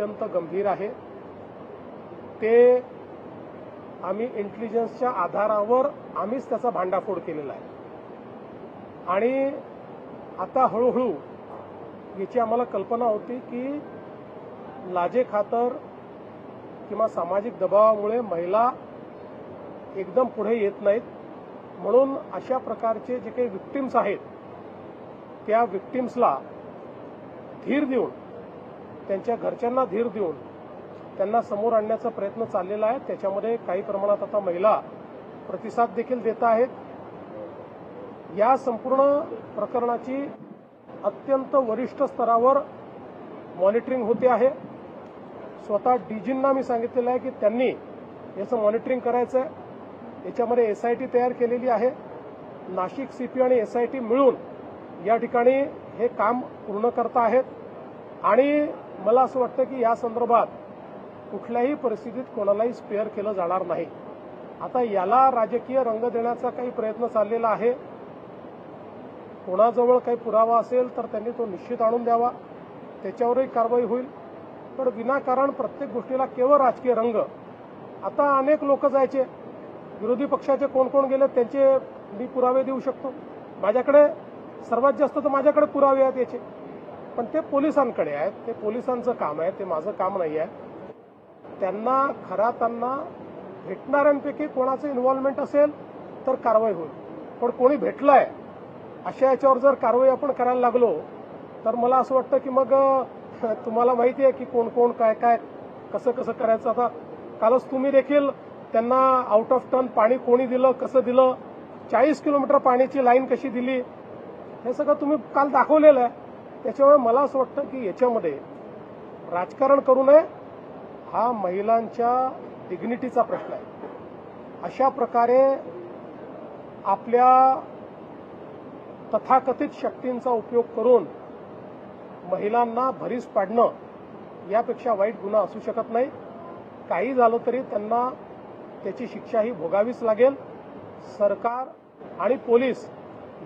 अत्यंत गंभीर आहे। ते आम्ही इंटेलिजन्सच्या आधारावर आम्हीच त्याचा भांडाफोड केलेला आहे आणि आता हळूहळू याची आम्हाला कल्पना होती की लाजेखातर किंवा सामाजिक दबावामुळे महिला एकदम पुढे येत नाहीत, म्हणून अशा प्रकारचे जे काही विक्टिम्स आहेत त्या विक्टिम्सला धीर देऊन, त्यांच्या घरच्यांना धीर देऊन त्यांना समोर आणण्याचा प्रयत्न चाललेला आहे। त्याच्यामध्ये काही प्रमाणात आता महिला प्रतिसाद देखील देत आहेत। या संपूर्ण प्रकरणाची अत्यंत वरिष्ठ स्तरावर मॉनिटरिंग होते आहे। स्वतः डीजींना मी सांगितलेलं आहे की त्यांनी याचं मॉनिटरिंग करायचं आहे। याच्यामध्ये एसआयटी तयार केलेली आहे। नाशिक सीपी आणि एसआयटी मिळून या ठिकाणी हे काम पूर्ण करत आहेत आणि मला असं वाटतं की या संदर्भात कुठल्याही परिस्थितीत कोणालाही स्पेअर केलं जाणार नाही। आता याला राजकीय रंग देण्याचा काही प्रयत्न चाललेला आहे। कोणाजवळ काही पुरावा असेल तर त्यांनी तो निश्चित आणून द्यावा, त्याच्यावरही कारवाई होईल। पण विनाकारण प्रत्येक गोष्टीला केवळ राजकीय रंग, आता अनेक लोक जायचे, विरोधी पक्षाचे कोण कोण गेले त्यांचे मी पुरावे देऊ शकतो। माझ्याकडे सर्वात जास्त तर माझ्याकडे पुरावे आहेत याचे, पण ते पोलिसांकडे आहेत, ते पोलिसांचं काम आहे, ते माझं काम नाही आहे। त्यांना खरा त्यांना भेटणाऱ्यांपैकी कोणाचं इन्व्हॉल्वमेंट असेल तर कारवाई होईल, पण कोणी भेटलंय अशा याच्यावर जर कारवाई आपण करायला लागलो तर मला असं वाटतं की मग तुम्हाला माहिती आहे की कोण कोण काय काय कसं कसं करायचं। आता कालच तुम्ही देखील त्यांना आउट ऑफ टर्न पाणी कोणी दिलं, कसं दिलं, 40 किलोमीटर पाण्याची लाईन कशी दिली, हे सगळं तुम्ही काल दाखवलेलं आहे। त्याच्यामुळे मला असं वाटतं की याच्यामध्ये राजकारण करू नये, हा महिलांच्या डिग्निटीचा प्रश्न आहे। अशा प्रकारे आपल्या तथाकथित शक्तींचा उपयोग करून महिलांना भरीस पाडणं यापेक्षा वाईट गुन्हा असू शकत नाही। काही झालं तरी त्यांना त्याची शिक्षा ही भोगावीच लागेल। सरकार आणि पोलीस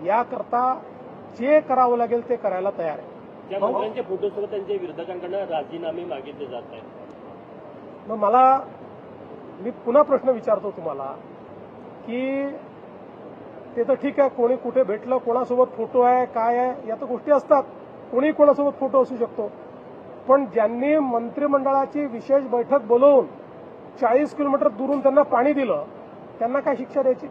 याकरता जे करावं लागेल ते करायला तयार आहे। ज्या मंत्र्यांचे फोटोसोबत त्यांच्या विरोधकांकडून राजीनामे मागितले जात आहेत, मग मी पुन्हा प्रश्न विचारतो तुम्हाला की ते तर ठीक आहे, कोणी कुठे भेटलं, कोणासोबत फोटो आहे, काय आहे, या तर गोष्टी असतात, कोणी कोणासोबत फोटो असू शकतो, पण ज्यांनी मंत्रिमंडळाची विशेष बैठक बोलवून 40 किलोमीटर दुरून त्यांना पाणी दिलं त्यांना काय शिक्षा द्यायची?